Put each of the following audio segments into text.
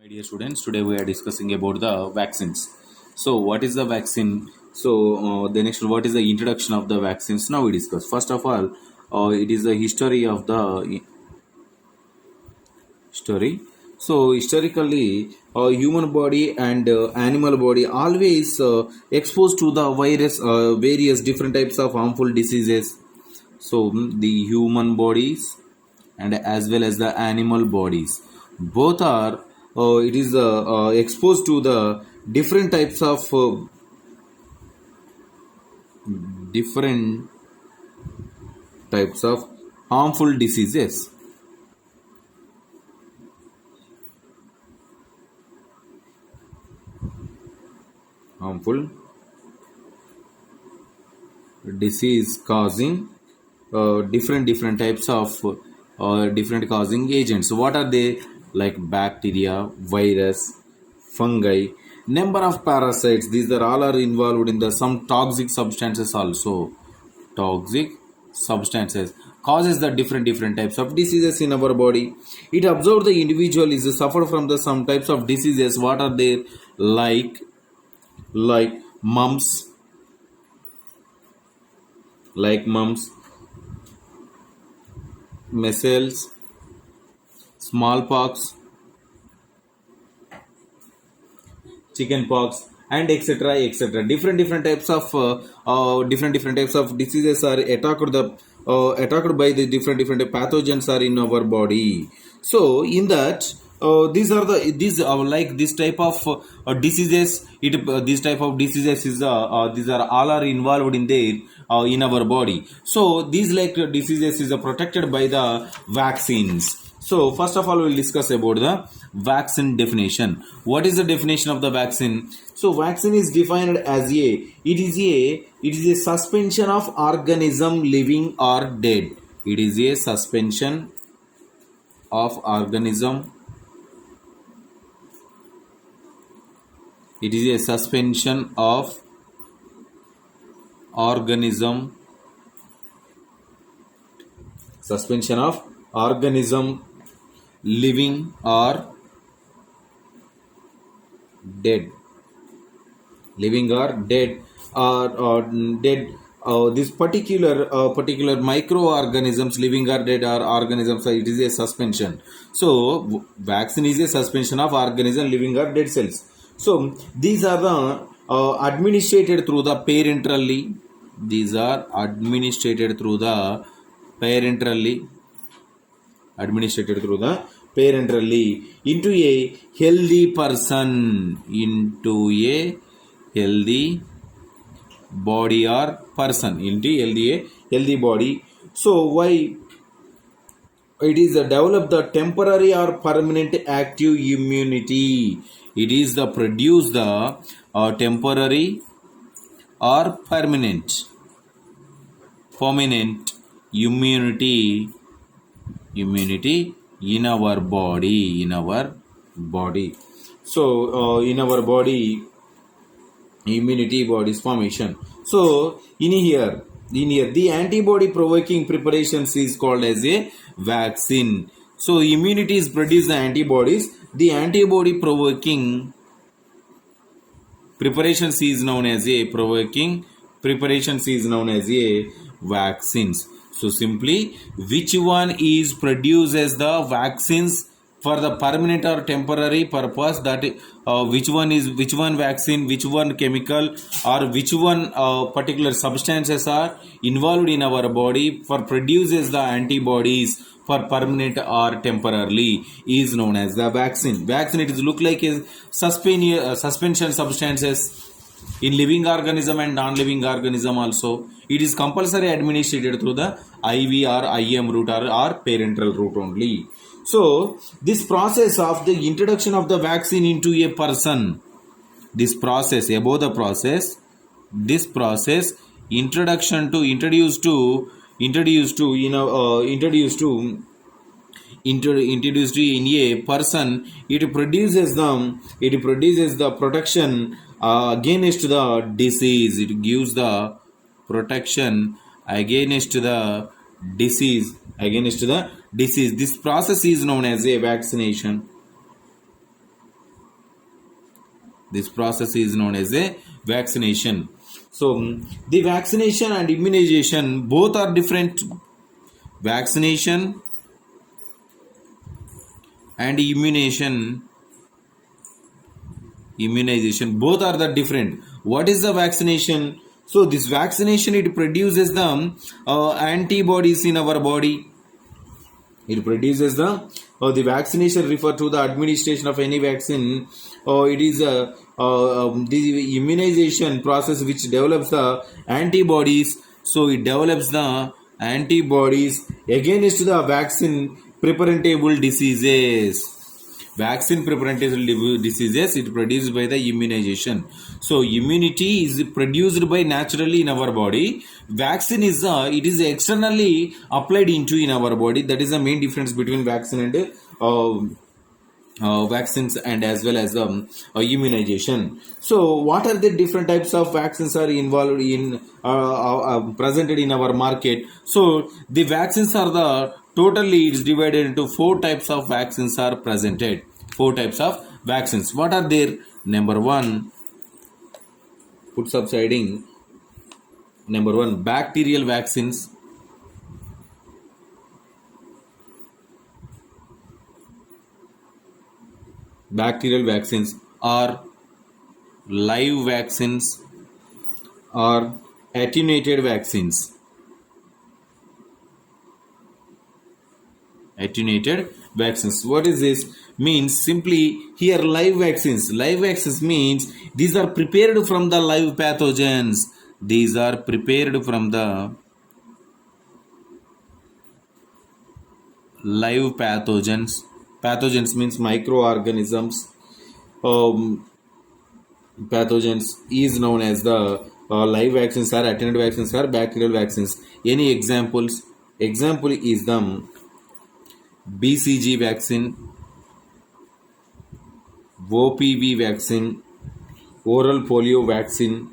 Dear students, today we are discussing about the vaccines. So, what is the vaccine? So, the next, what is the introduction of the vaccines? Now we discuss. First of all, it is the history of the story. So, historically, human body and animal body always exposed to the virus, various different types of harmful diseases. So, the human bodies and as well as the animal bodies both are it is exposed to the different types of harmful diseases. Harmful disease causing different types of different causing agents. What are they? Like bacteria, virus, fungi, number of parasites. These are all are involved in the some toxic substances also. Toxic substances causes the different types of diseases in our body. It observed the individual is suffer from the some types of diseases. What are they? Like mumps, like mumps, measles, smallpox, chickenpox, and etc. Different types of different types of diseases are attacked by the different pathogens are in our body. So in that these are like this type of diseases. This type of diseases is these are all are involved in there in our body. So these like diseases is protected by the vaccines. So first of all, we'll discuss about the vaccine definition. What is the definition of the vaccine? So vaccine is defined as it is a suspension of organism living or dead. It is a suspension of organism. It is a suspension of organism. Suspension of organism living or dead, living or dead or dead. This particular microorganisms living or dead or organisms, it is a suspension. So vaccine is a suspension of organism living or dead cells. So these are the administrated through the parenterally. These are administrated through the parenterally into a healthy person, into a healthy body or person, into a healthy body. So why it is develop the temporary or permanent active immunity. It is the produce the temporary or permanent immunity in our body. So in our body, immunity bodies formation. So in here the antibody provoking preparations is called as a vaccine. So immunity is produce the antibodies. The antibody provoking preparations is known as a vaccines. So simply, which one is produced as the vaccines for the permanent or temporary purpose? That which one vaccine, which one chemical, or which one particular substances are involved in our body for produces the antibodies for permanent or temporarily is known as the vaccine. Vaccine, it is look like a suspension substances in living organism and non-living organism also. It is compulsory administered through the IV or IM route or parenteral route only. So this process of the introduction of the vaccine into a person, this process introduced to introduced in a person, it produces the protection against the disease. It gives the protection against the disease. This process is known as a vaccination. This process is known as a vaccination. So the vaccination and immunization both are different. Vaccination and immunization both are the different. What is the vaccination? So this vaccination, it produces the antibodies in our body. It produces the vaccination refer to the administration of any vaccine. It is the immunization process which develops the antibodies. So it develops the antibodies against the vaccine preventable diseases. Vaccine preventable diseases, it produced by the immunization. So immunity is produced by naturally in our body. Vaccine is it is externally applied into in our body. That is the main difference between vaccine and vaccines and as well as immunization. So what are the different types of vaccines are involved in presented in our market? So the vaccines are the totally it's divided into 4 types of vaccines are presented. 4 types of vaccines. What are there? Number 1, put subsiding. Number 1, bacterial vaccines. Bacterial vaccines or live vaccines or attenuated vaccines. Attenuated vaccines. What is this? Means simply here live vaccines. Live vaccines means these are prepared from the live pathogens. These are prepared from the live pathogens. Pathogens means microorganisms. Pathogens is known as the live vaccines or attenuated vaccines or bacterial vaccines. Any examples? Example is the BCG vaccine, OPV vaccine, oral polio vaccine,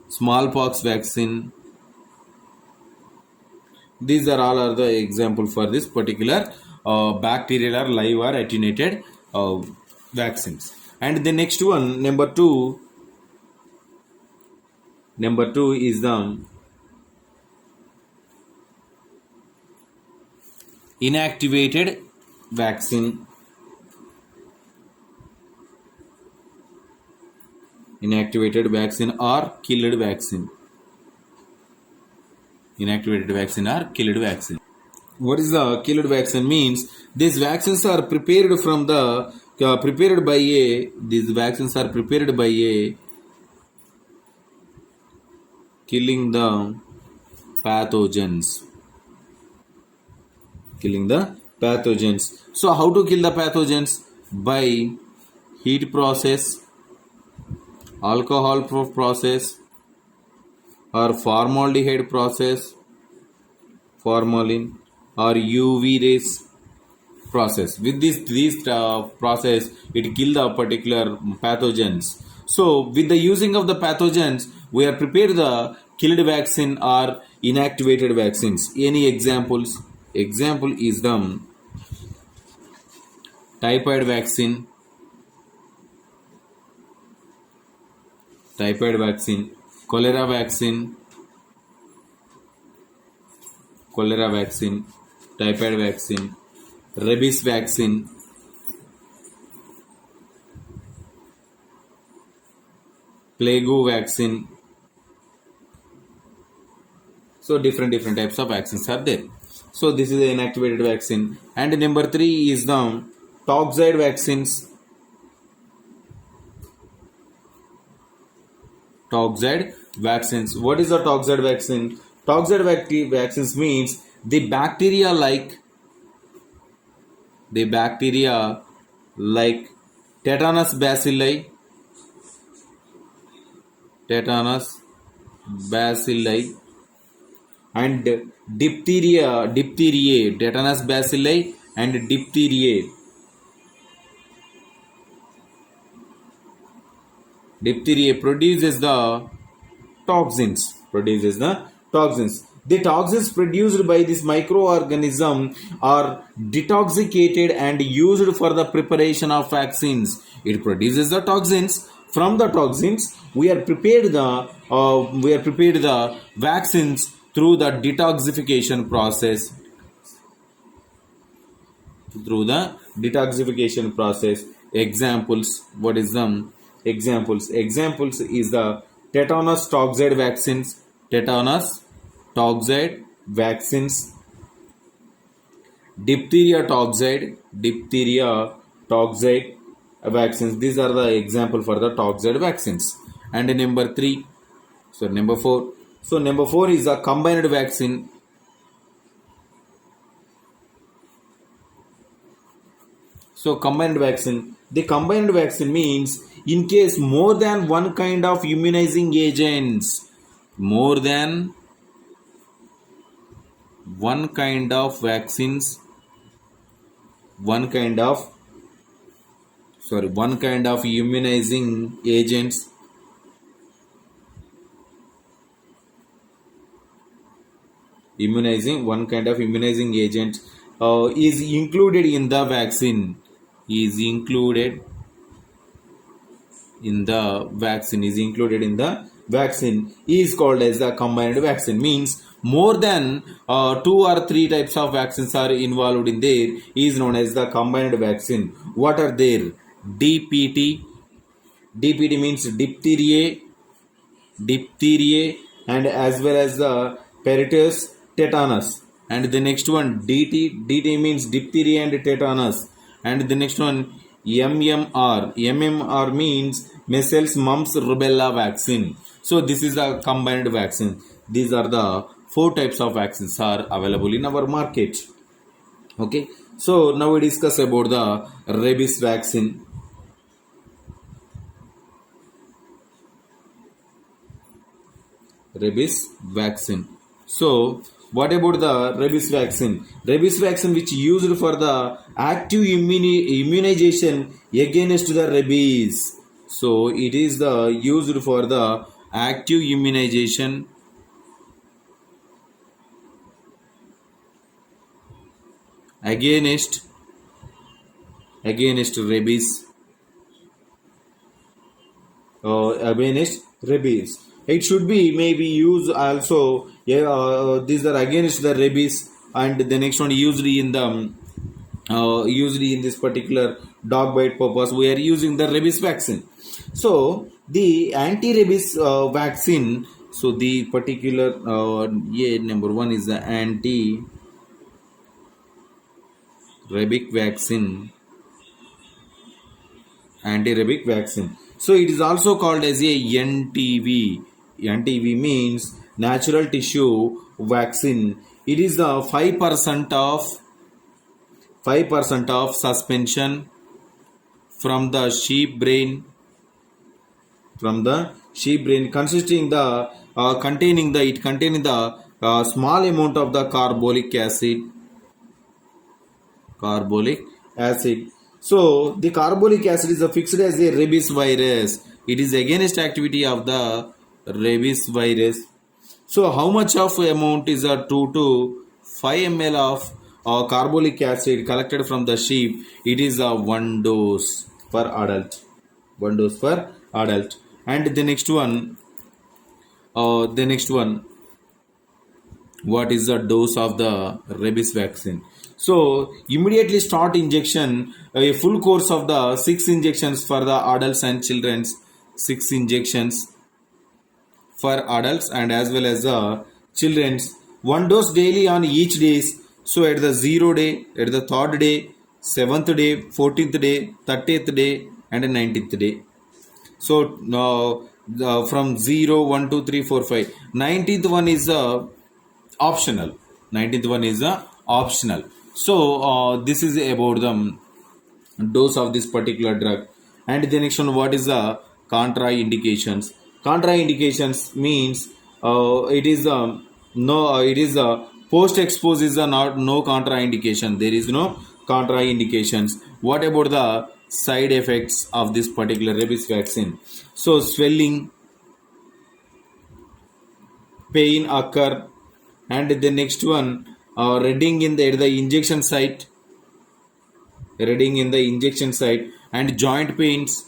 smallpox vaccine. These are all are the example for this particular bacterial or live or attenuated vaccines. And the next one, number two is the inactivated vaccine. Inactivated vaccine or killed vaccine. Inactivated vaccine or killed vaccine. What is the killed vaccine? Means these vaccines are prepared from the these vaccines are prepared by a killing the pathogens. Killing the pathogens. So how to kill the pathogens? By heat process, alcohol process, or formaldehyde process, formalin, or UV rays process. With these process, it kill the particular pathogens. So with the using of the pathogens, we are prepared the killed vaccine or inactivated vaccines. Any examples? Example is the typhoid vaccine, cholera vaccine, typhoid vaccine, rabies vaccine, plague vaccine. So different types of vaccines are there. So this is the inactivated vaccine. And number 3 is the toxoid vaccines. Toxoid vaccines. What is the toxoid vaccine? Toxoid vaccines means the bacteria like tetanus bacilli, and diphtheria, tetanus bacilli and diphtheria. Diphtheria produces the toxins. The toxins produced by this microorganism are detoxicated and used for the preparation of vaccines. It produces the toxins From the toxins, we are prepared the vaccines through the detoxification process. Through the detoxification process. Examples. What is them? Examples. Examples is the tetanus toxoid vaccines. Tetanus toxoid vaccines. Diphtheria toxoid vaccines. These are the example for the toxoid vaccines. And number 3, so number 4. So number 4 is a combined vaccine. So combined vaccine. The combined vaccine means in case more than one kind of immunizing agents, more than one kind of vaccines, one kind of immunizing agents one kind of immunizing agent is included in the vaccine is included in the vaccine is called as the combined vaccine. Means more than 2 or 3 types of vaccines are involved in there is known as the combined vaccine. What are there? DPT means diphtheria and as well as the pertussis tetanus. And the next one DT means diphtheria and tetanus. And the next one MMR means measles, mumps, rubella vaccine. So this is a combined vaccine. These are the 4 types of vaccines are available in our market. Okay, so now we discuss about the rabies vaccine. So what about the rabies vaccine? Rabies vaccine which used for the active immunization against the rabies. So it is the used for the active immunization against rabies. Against rabies. It should be maybe used also. These are against the rabies, and the next one usually in this particular dog bite purpose we are using the rabies vaccine. So the anti-rabies vaccine. So the particular number 1 is the anti-rabic vaccine. So it is also called as a NTV. NTV means natural tissue vaccine. It is the 5% of suspension from the sheep brain, containing the small amount of the carbolic acid. So the carbolic acid is fixed as a rabies virus. It is against activity of the rabies virus. So how much of amount is 2 to 5 ml of carbolic acid collected from the sheep? It is a 1 dose per adult. And the next one, what is the dose of the rabies vaccine? So immediately start injection, a full course of the 6 injections for the adults and children. 6 injections for adults and as well as the children's. 1 dose daily on each days. So at the 0 day, at the 3rd day, 7th day, 14th day, 30th day and 19th day. So from 0, 1, 2, 3, 4, 5. 19th one is optional. So this is about the dose of this particular drug. And the next one, what is the contraindications? Contraindications means it is post expose is no contraindication. There is no contraindications. What about the side effects of this particular rabies vaccine? So swelling, pain occur, and the next one reading in the injection site, and joint pains,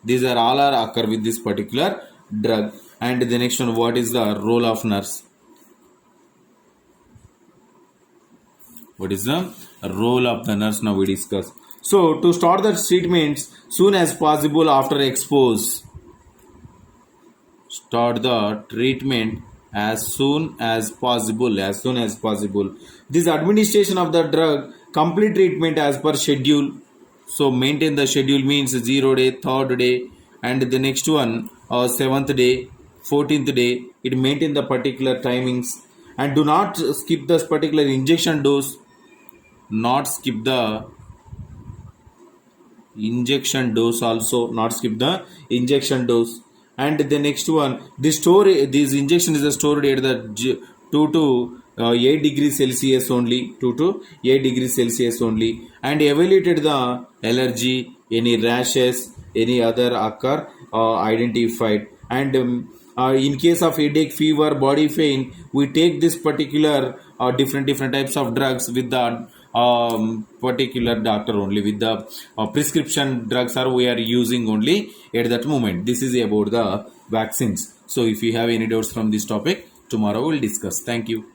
These are all are occur with this particular drug. And the next one, what is the role of nurse? What is the role of the nurse? Now we discuss. So to start the treatments soon as possible after expose. Start the treatment as soon as possible. As soon as possible. This administration of the drug, complete treatment as per schedule. So maintain the schedule means 0 day, 3rd day, and the next one 7th day, 14th day. It maintain the particular timings, and do not skip this particular injection dose. Not skip the injection dose also. Not skip the injection dose. And the next one, this injection is stored at the 2 to 8 degrees Celsius only. 2 to 8 degrees Celsius only. And evaluated the allergy, any rashes, any other occur identified. And in case of headache, fever, body pain, we take this particular different types of drugs with the particular doctor only, with the prescription drugs are we are using only at that moment. This is about the vaccines. So if you have any doubts from this topic, tomorrow we'll discuss. Thank you.